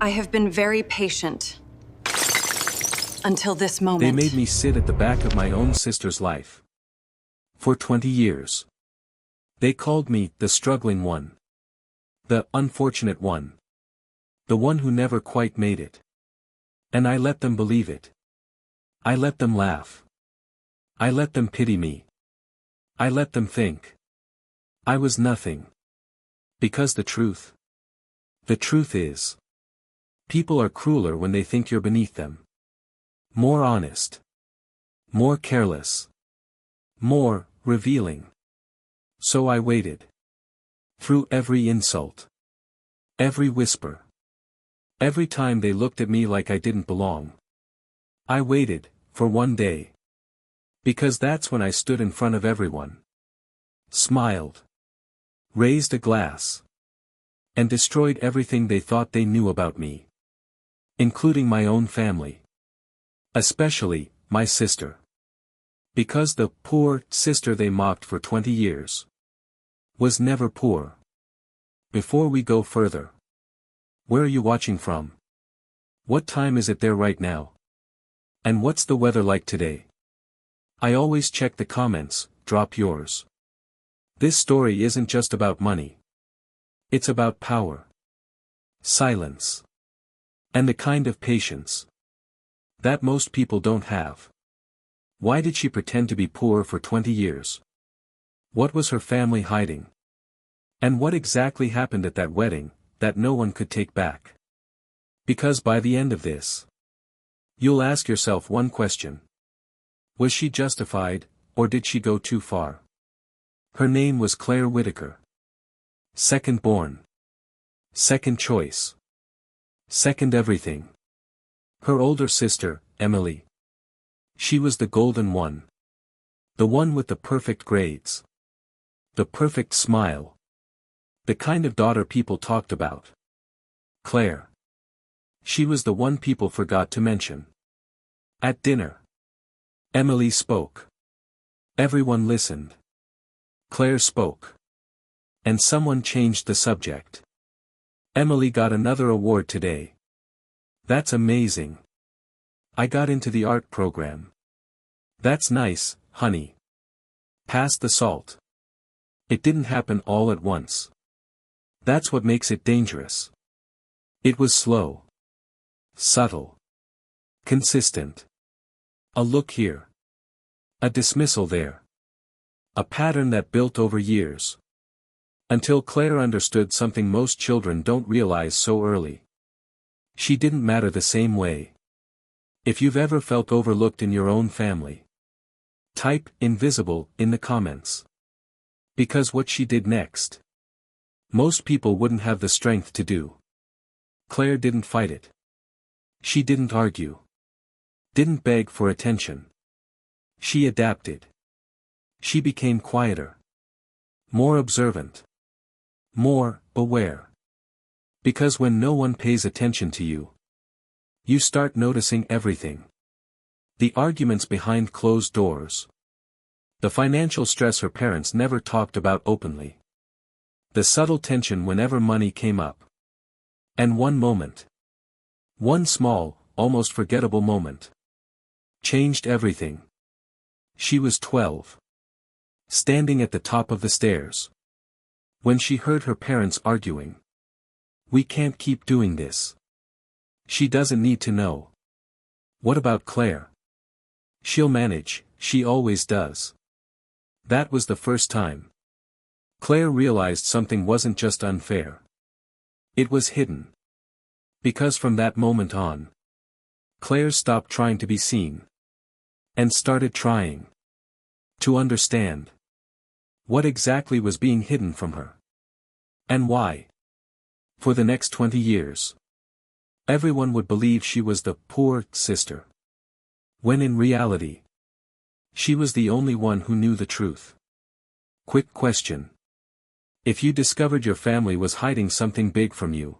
I have been very patient. Until this moment. They made me sit at the back of my own sister's life. For 20 years. They called me the struggling one. The unfortunate one. The one who never quite made it. And I let them believe it. I let them laugh. I let them pity me. I let them think I was nothing. Because the truth is, people are crueler when they think you're beneath them. More honest. More careless. More revealing. So I waited. Through every insult. Every whisper. Every time they looked at me like I didn't belong. I waited, for one day. Because that's when I stood in front of everyone. Smiled. Raised a glass. And destroyed everything they thought they knew about me. Including my own family. Especially, my sister. Because the poor sister they mocked for 20 years. Was never poor. Before we go further. Where are you watching from? What time is it there right now? And what's the weather like today? I always check the comments, drop yours. This story isn't just about money. It's about power. Silence. And the kind of patience that most people don't have. Why did she pretend to be poor for 20 years? What was her family hiding? And what exactly happened at that wedding, that no one could take back? Because by the end of this, you'll ask yourself one question. Was she justified, or did she go too far? Her name was Claire Whitaker. Second born. Second choice. Second everything. Her older sister, Emily. She was the golden one. The one with the perfect grades. The perfect smile. The kind of daughter people talked about. Claire. She was the one people forgot to mention. At dinner. Emily spoke. Everyone listened. Claire spoke. And someone changed the subject. Emily got another award today. That's amazing. I got into the art program. That's nice, honey. Pass the salt. It didn't happen all at once. That's what makes it dangerous. It was slow. Subtle. Consistent. A look here. A dismissal there. A pattern that built over years. Until Claire understood something most children don't realize so early. She didn't matter the same way. If you've ever felt overlooked in your own family, type invisible in the comments. Because what she did next, most people wouldn't have the strength to do. Claire didn't fight it. She didn't argue. Didn't beg for attention. She adapted. She became quieter. More observant. More aware. Because when no one pays attention to you, you start noticing everything. The arguments behind closed doors. The financial stress her parents never talked about openly. The subtle tension whenever money came up. And one moment. One small, almost forgettable moment. Changed everything. She was 12. Standing at the top of the stairs. When she heard her parents arguing. We can't keep doing this. She doesn't need to know. What about Claire? She'll manage, she always does. That was the first time. Claire realized something wasn't just unfair. It was hidden. Because from that moment on, Claire stopped trying to be seen. And started trying to understand what exactly was being hidden from her. And why. For the next 20 years. Everyone would believe she was the poor sister. When in reality, she was the only one who knew the truth. Quick question. If you discovered your family was hiding something big from you,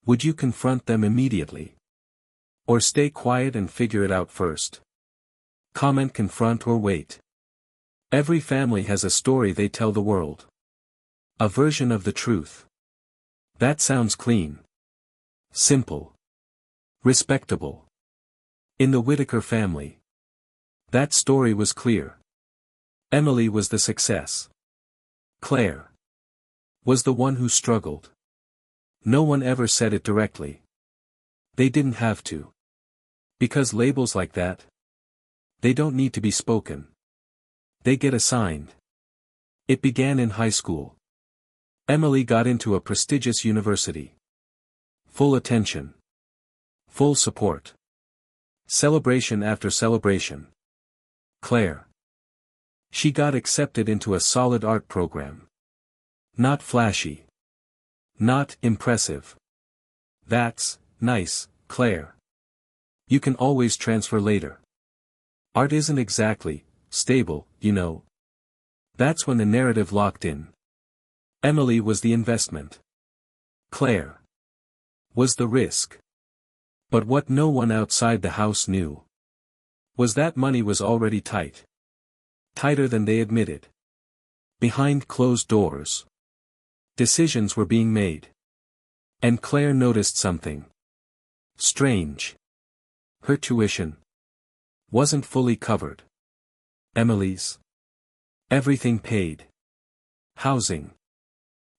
would you confront them immediately? Or stay quiet and figure it out first? Comment, confront, or wait. Every family has a story they tell the world. A version of the truth. That sounds clean. Simple. Respectable. In the Whitaker family. That story was clear. Emily was the success. Claire was the one who struggled. No one ever said it directly. They didn't have to. Because labels like that, they don't need to be spoken. They get assigned. It began in high school. Emily got into a prestigious university. Full attention. Full support. Celebration after celebration. Claire. She got accepted into a solid art program. Not flashy. Not impressive. That's nice, Claire. You can always transfer later. Art isn't exactly stable, you know. That's when the narrative locked in. Emily was the investment. Claire was the risk. But what no one outside the house knew was that money was already tight. Tighter than they admitted. Behind closed doors. Decisions were being made. And Claire noticed something strange. Her tuition wasn't fully covered. Emily's. Everything paid. Housing.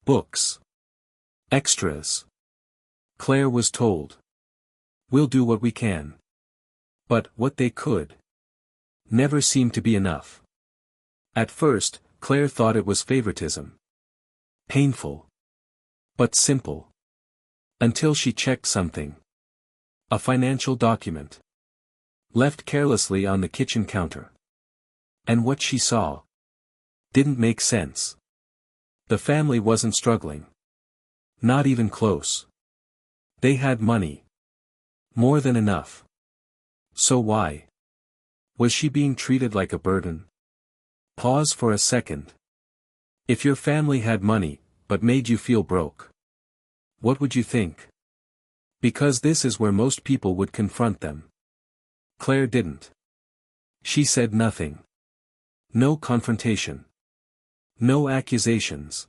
Books. Extras. Claire was told. We'll do what we can. But what they could never seemed to be enough. At first, Claire thought it was favoritism. Painful. But simple. Until she checked something. A financial document. Left carelessly on the kitchen counter. And what she saw didn't make sense. The family wasn't struggling. Not even close. They had money. More than enough. So why was she being treated like a burden? Pause for a second. If your family had money, but made you feel broke, what would you think? Because this is where most people would confront them. Claire didn't. She said nothing. No confrontation. No accusations.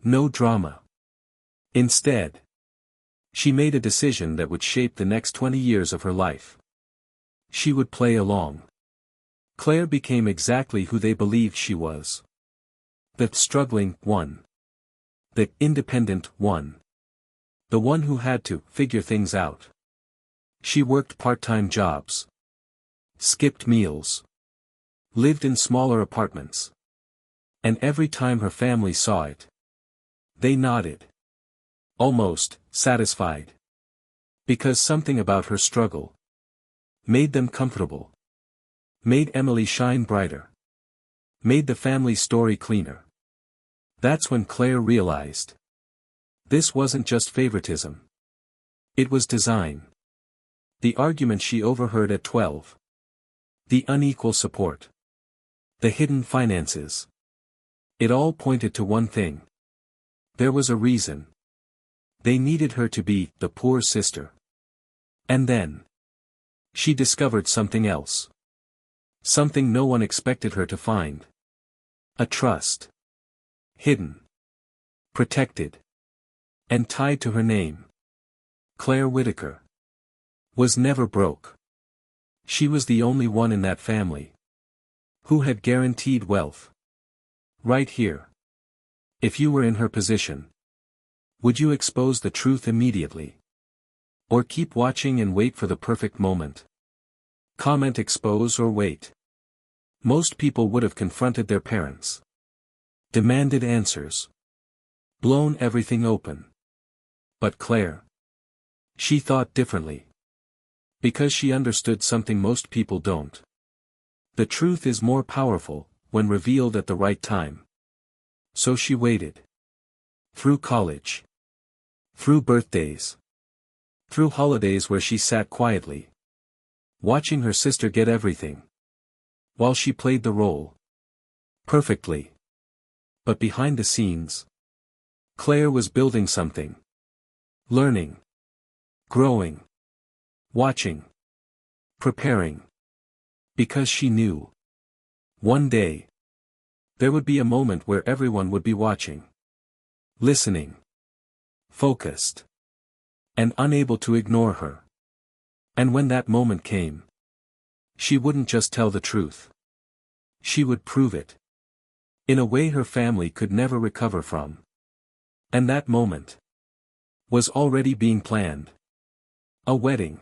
No drama. Instead, she made a decision that would shape the next 20 years of her life. She would play along. Claire became exactly who they believed she was. The struggling one. The independent one. The one who had to figure things out. She worked part-time jobs. Skipped meals. Lived in smaller apartments. And every time her family saw it, they nodded. Almost satisfied. Because something about her struggle made them comfortable. Made Emily shine brighter. Made the family story cleaner. That's when Claire realized. This wasn't just favoritism. It was design. The argument she overheard at 12. The unequal support. The hidden finances. It all pointed to one thing. There was a reason. They needed her to be the poor sister. And then she discovered something else. Something no one expected her to find. A trust. Hidden. Protected. And tied to her name. Claire Whitaker was never broke. She was the only one in that family who had guaranteed wealth. Right here. If you were in her position, would you expose the truth immediately? Or keep watching and wait for the perfect moment? Comment expose or wait. Most people would have confronted their parents. Demanded answers. Blown everything open. But Claire. She thought differently. Because she understood something most people don't. The truth is more powerful when revealed at the right time. So she waited. Through college. Through birthdays. Through holidays where she sat quietly. Watching her sister get everything. While she played the role. Perfectly. But behind the scenes. Claire was building something. Learning. Growing. Watching. Preparing. Because she knew. One day. There would be a moment where everyone would be watching. Listening. Focused. and unable to ignore her. And when that moment came, she wouldn't just tell the truth. She would prove it. In a way her family could never recover from. And that moment was already being planned. A wedding.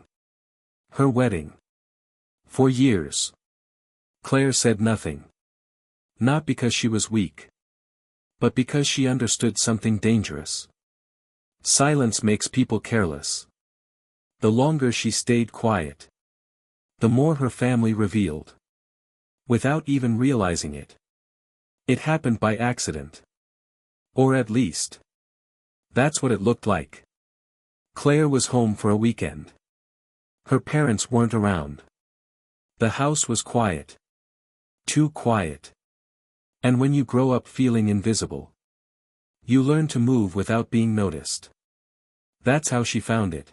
Her wedding. For years, Claire said nothing. Not because she was weak, but because she understood something dangerous. Silence makes people careless. The longer she stayed quiet, the more her family revealed. Without even realizing it. It happened by accident. Or at least, that's what it looked like. Claire was home for a weekend. Her parents weren't around. The house was quiet. Too quiet. And when you grow up feeling invisible, you learn to move without being noticed. That's how she found it.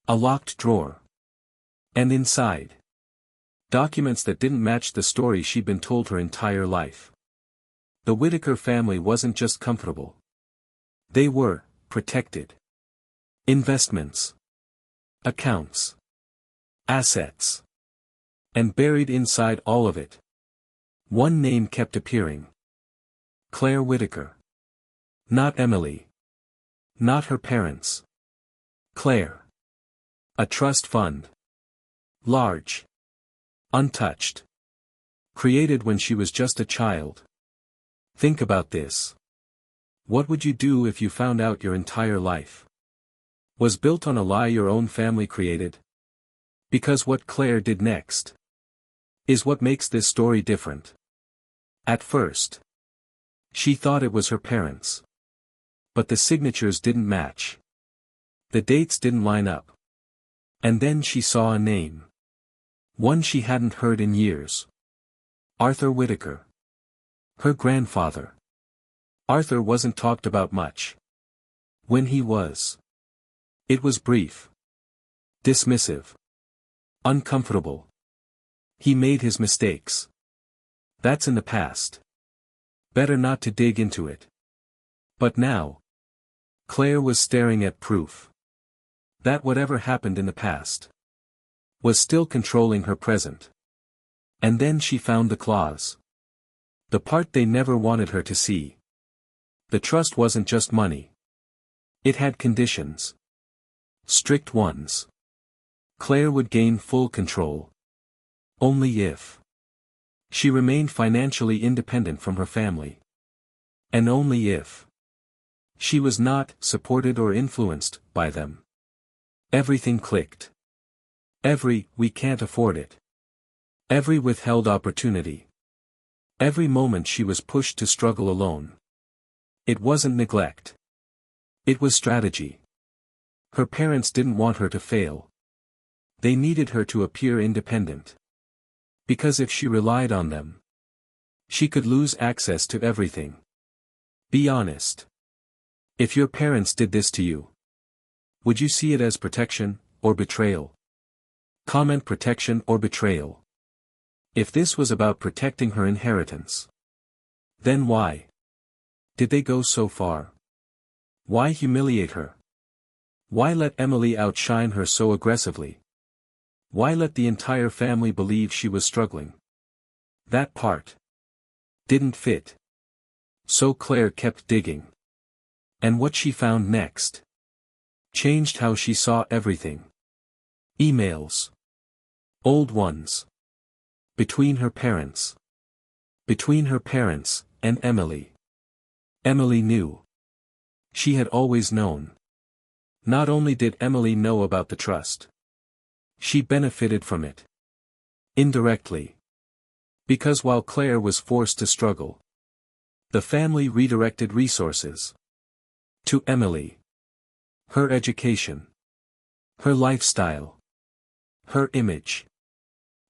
A locked drawer. And inside, documents that didn't match the story she'd been told her entire life. The Whittaker family wasn't just comfortable. They were protected. Investments. Accounts. Assets. And buried inside all of it, one name kept appearing. Claire Whittaker. Not Emily. Not her parents. Claire. A trust fund. Large. Untouched. Created when she was just a child. Think about this. What would you do if you found out your entire life was built on a lie your own family created? Because what Claire did next is what makes this story different. At first, she thought it was her parents. But the signatures didn't match. The dates didn't line up. And then she saw a name. One she hadn't heard in years. Arthur Whittaker. Her grandfather. Arthur wasn't talked about much. When he was, it was brief. Dismissive. Uncomfortable. He made his mistakes. That's in the past. Better not to dig into it. But now, Claire was staring at proof. That whatever happened in the past was still controlling her present. And then she found the clause. The part they never wanted her to see. The trust wasn't just money. It had conditions. Strict ones. Claire would gain full control. Only if she remained financially independent from her family. And only if she was not supported or influenced by them. Everything clicked. Every, we can't afford it. Every withheld opportunity. Every moment she was pushed to struggle alone. It wasn't neglect. It was strategy. Her parents didn't want her to fail. They needed her to appear independent. Because if she relied on them, she could lose access to everything. Be honest. If your parents did this to you, would you see it as protection, or betrayal? Comment protection or betrayal. If this was about protecting her inheritance, then why did they go so far? Why humiliate her? Why let Emily outshine her so aggressively? Why let the entire family believe she was struggling? That part didn't fit. So Claire kept digging. And what she found next changed how she saw everything. Emails. Old ones. Between her parents. Between her parents and Emily. Emily knew. She had always known. Not only did Emily know about the trust, she benefited from it. Indirectly. Because while Claire was forced to struggle, the family redirected resources to Emily. Her education. Her lifestyle. Her image.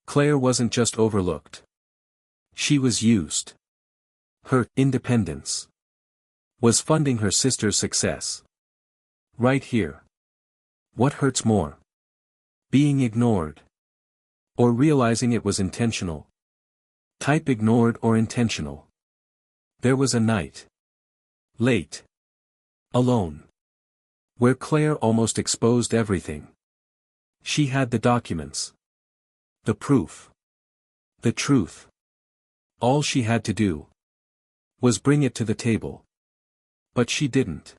Claire wasn't just overlooked. She was used. Her independence was funding her sister's success. Right here. What hurts more? Being ignored. Or realizing it was intentional. Type ignored or intentional. There was a night. Late. Alone. where Claire almost exposed everything. She had the documents. The proof. The truth. All she had to do was bring it to the table. But she didn't.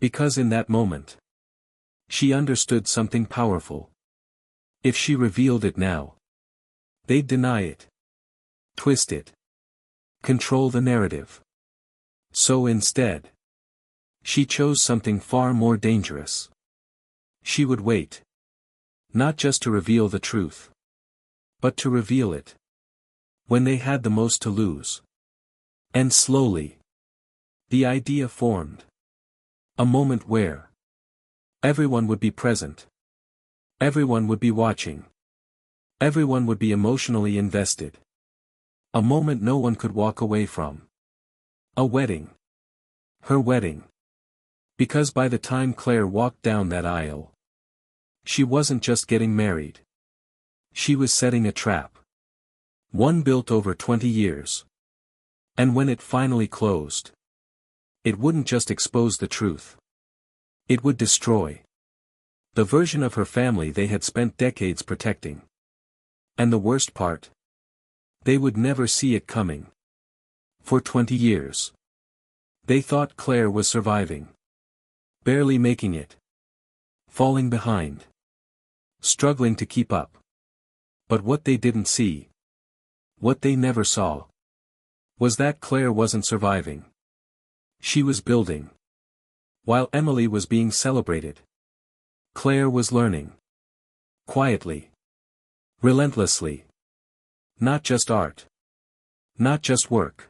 Because in that moment, she understood something powerful. If she revealed it now, they'd deny it, twist it, control the narrative. So instead, she chose something far more dangerous. She would wait. Not just to reveal the truth, but to reveal it when they had the most to lose. And slowly, the idea formed. A moment where everyone would be present. Everyone would be watching. Everyone would be emotionally invested. A moment no one could walk away from. A wedding. Her wedding. Because by the time Claire walked down that aisle, she wasn't just getting married. She was setting a trap. One built over 20 years. And when it finally closed, it wouldn't just expose the truth. It would destroy the version of her family they had spent decades protecting. And the worst part? They would never see it coming. For 20 years. They thought Claire was surviving. Barely making it. Falling behind. Struggling to keep up. But what they didn't see, what they never saw, was that Claire wasn't surviving. She was building. While Emily was being celebrated, Claire was learning. Quietly. Relentlessly. Not just art. Not just work.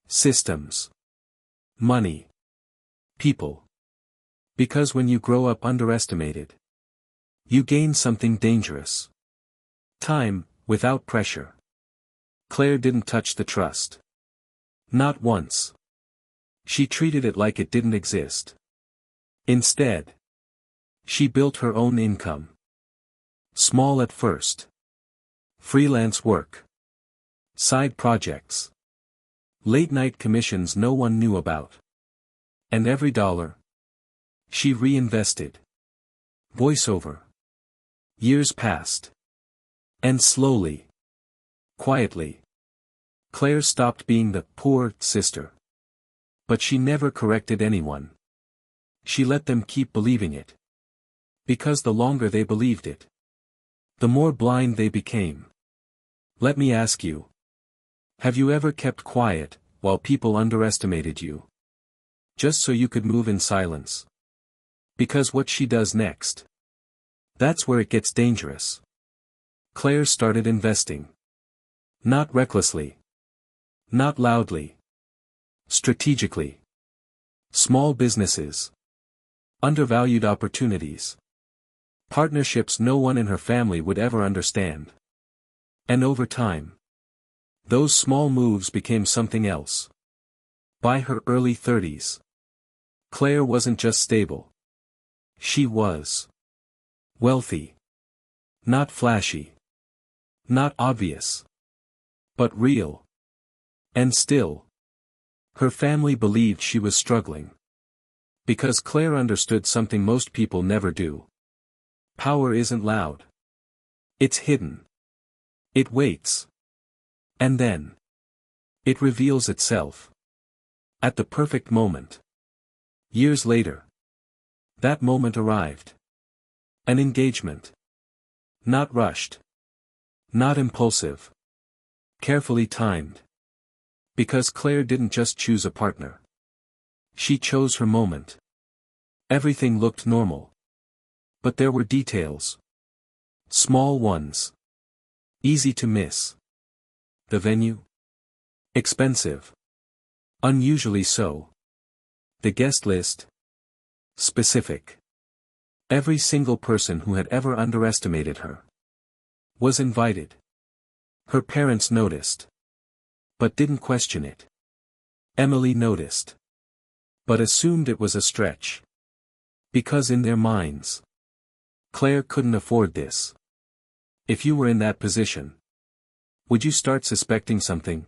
Systems. Money. People. Because when you grow up underestimated, you gain something dangerous. Time, without pressure. Claire didn't touch the trust. Not once. She treated it like it didn't exist. Instead, she built her own income. Small at first. Freelance work. Side projects. Late-night commissions no one knew about. And every dollar, she reinvested. Voiceover. Years passed. And slowly, quietly, Claire stopped being the poor sister. But she never corrected anyone. She let them keep believing it. Because the longer they believed it, the more blind they became. Let me ask you. Have you ever kept quiet, while people underestimated you? Just so you could move in silence. Because what she does next, that's where it gets dangerous. Claire started investing. Not recklessly. Not loudly. Strategically. Small businesses. Undervalued opportunities. Partnerships no one in her family would ever understand. And over time, those small moves became something else. By her early 30s, Claire wasn't just stable. She was wealthy. Not flashy. Not obvious. But real. And still, her family believed she was struggling. Because Claire understood something most people never do. Power isn't loud. It's hidden. It waits. And then, it reveals itself. At the perfect moment. Years later. That moment arrived. An engagement. Not rushed. Not impulsive. Carefully timed. Because Claire didn't just choose a partner. She chose her moment. Everything looked normal. But there were details. Small ones. Easy to miss. The venue? Expensive. Unusually so. The guest list? Specific. Every single person who had ever underestimated her was invited. Her parents noticed. But didn't question it. Emily noticed. But assumed it was a stretch. Because in their minds, Claire couldn't afford this. If you were in that position, would you start suspecting something?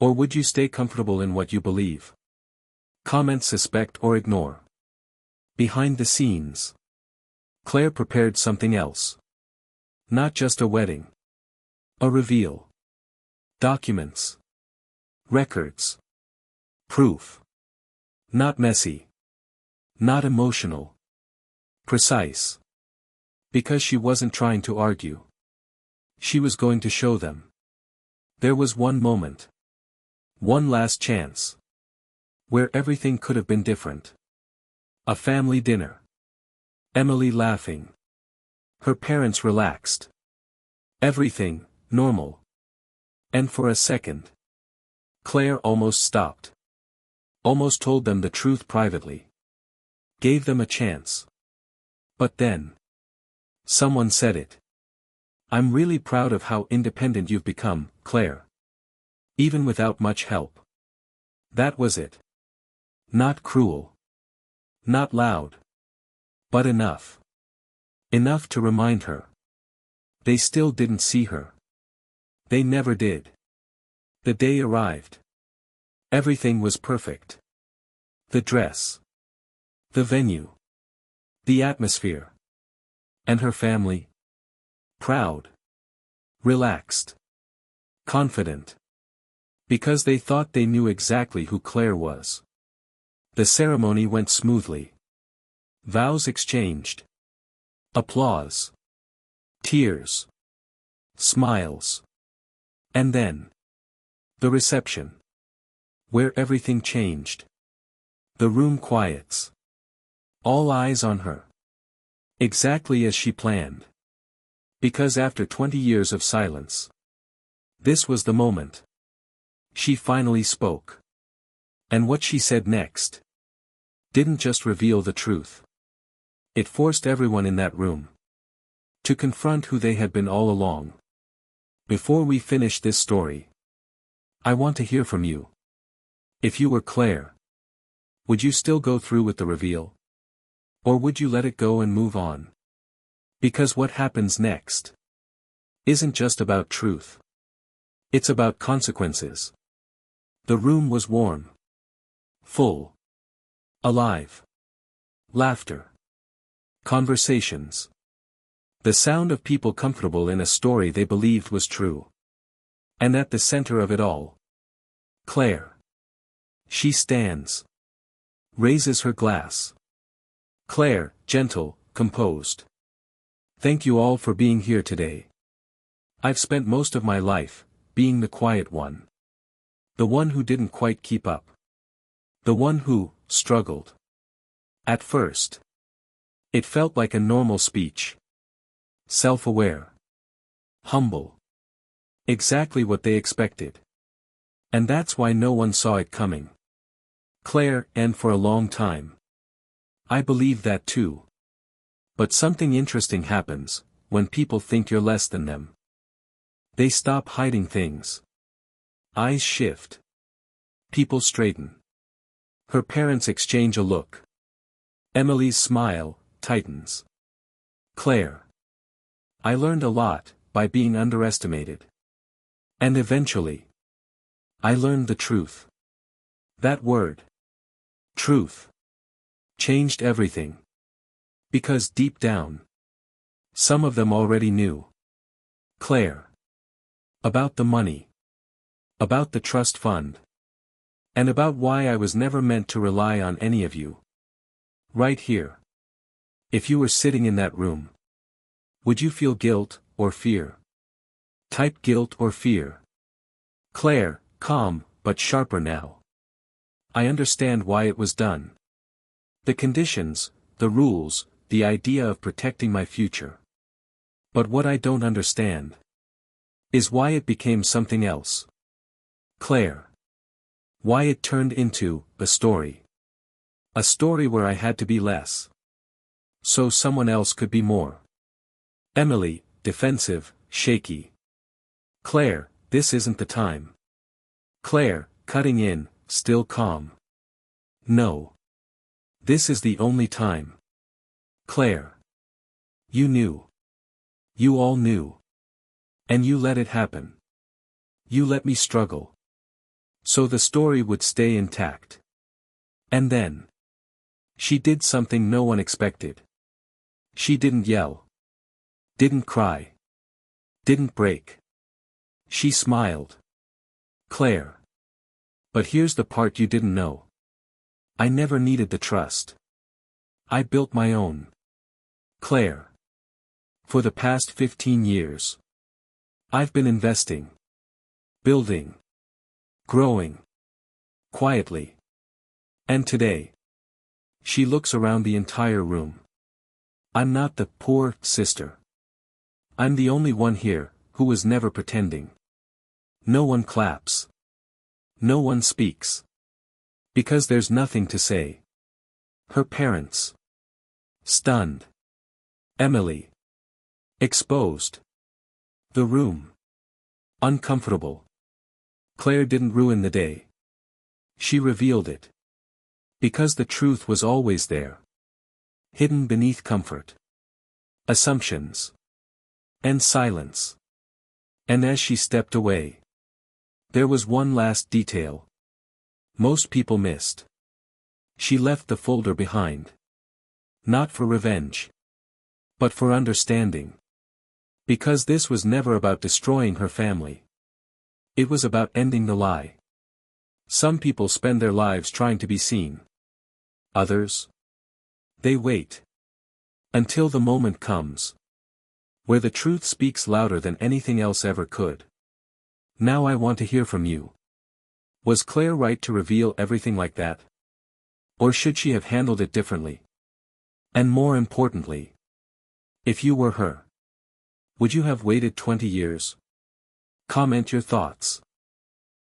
Or would you stay comfortable in what you believe? Comment, suspect or ignore. Behind the scenes, Claire prepared something else. Not just a wedding. A reveal. Documents. Records. Proof. Not messy. Not emotional. Precise. Because she wasn't trying to argue. She was going to show them. There was one moment. One last chance. Where everything could have been different. A family dinner. Emily laughing. Her parents relaxed. Everything, normal. And for a second, Claire almost stopped. Almost told them the truth privately. Gave them a chance. But then, someone said it. I'm really proud of how independent you've become, Claire. Even without much help. That was it. Not cruel. Not loud. But enough. Enough to remind her. They still didn't see her. They never did. The day arrived. Everything was perfect. The dress. The venue. The atmosphere. And her family. Proud. Relaxed. Confident. Because they thought they knew exactly who Claire was. The ceremony went smoothly. Vows exchanged. Applause. Tears. Smiles. And then. The reception. Where everything changed. The room quiets. All eyes on her. Exactly as she planned. Because after 20 years of silence. This was the moment. She finally spoke. And what she said next. Didn't just reveal the truth. It forced everyone in that room. To confront who they had been all along. Before we finish this story. I want to hear from you. If you were Claire. Would you still go through with the reveal? Or would you let it go and move on? Because what happens next isn't just about truth. It's about consequences. The room was warm. Full. Alive. Laughter. Conversations. The sound of people comfortable in a story they believed was true. And at the center of it all. Claire. She stands. Raises her glass. Claire, gentle, composed. Thank you all for being here today. I've spent most of my life, being the quiet one. The one who didn't quite keep up. The one who, struggled. At first. It felt like a normal speech. Self-aware. Humble. Exactly what they expected. And that's why no one saw it coming. Claire, and for a long time. I believe that too. But something interesting happens, when people think you're less than them. They stop hiding things. Eyes shift. People straighten. Her parents exchange a look. Emily's smile tightens. Claire. I learned a lot, by being underestimated. And eventually. I learned the truth. That word. Truth. Changed everything. Because deep down. Some of them already knew. Claire. About the money. About the trust fund. And about why I was never meant to rely on any of you. Right here. If you were sitting in that room. Would you feel guilt, or fear? Type guilt or fear. Claire, calm, but sharper now. I understand why it was done. The conditions, the rules, the idea of protecting my future. But what I don't understand is why it became something else. Claire. Why it turned into a story. A story where I had to be less. So someone else could be more. Emily, defensive, shaky. Claire, this isn't the time. Claire, cutting in, still calm. No. This is the only time. Claire. You knew. You all knew. And you let it happen. You let me struggle. So the story would stay intact. And then. She did something no one expected. She didn't yell. Didn't cry. Didn't break. She smiled. Claire. But here's the part you didn't know. I never needed the trust. I built my own. Claire. For the past 15 years. I've been investing. Building. Growing. Quietly. And today. She looks around the entire room. I'm not the poor sister. I'm the only one here, who was never pretending. No one claps. No one speaks. Because there's nothing to say. Her parents. Stunned. Emily. Exposed. The room. Uncomfortable. Claire didn't ruin the day. She revealed it. Because the truth was always there. Hidden beneath comfort. Assumptions. And silence. And as she stepped away. There was one last detail. Most people missed. She left the folder behind. Not for revenge. But for understanding. Because this was never about destroying her family. It was about ending the lie. Some people spend their lives trying to be seen. Others? They wait. Until the moment comes. Where the truth speaks louder than anything else ever could. Now I want to hear from you. Was Claire right to reveal everything like that? Or should she have handled it differently? And more importantly, if you were her, would you have waited 20 years? Comment your thoughts.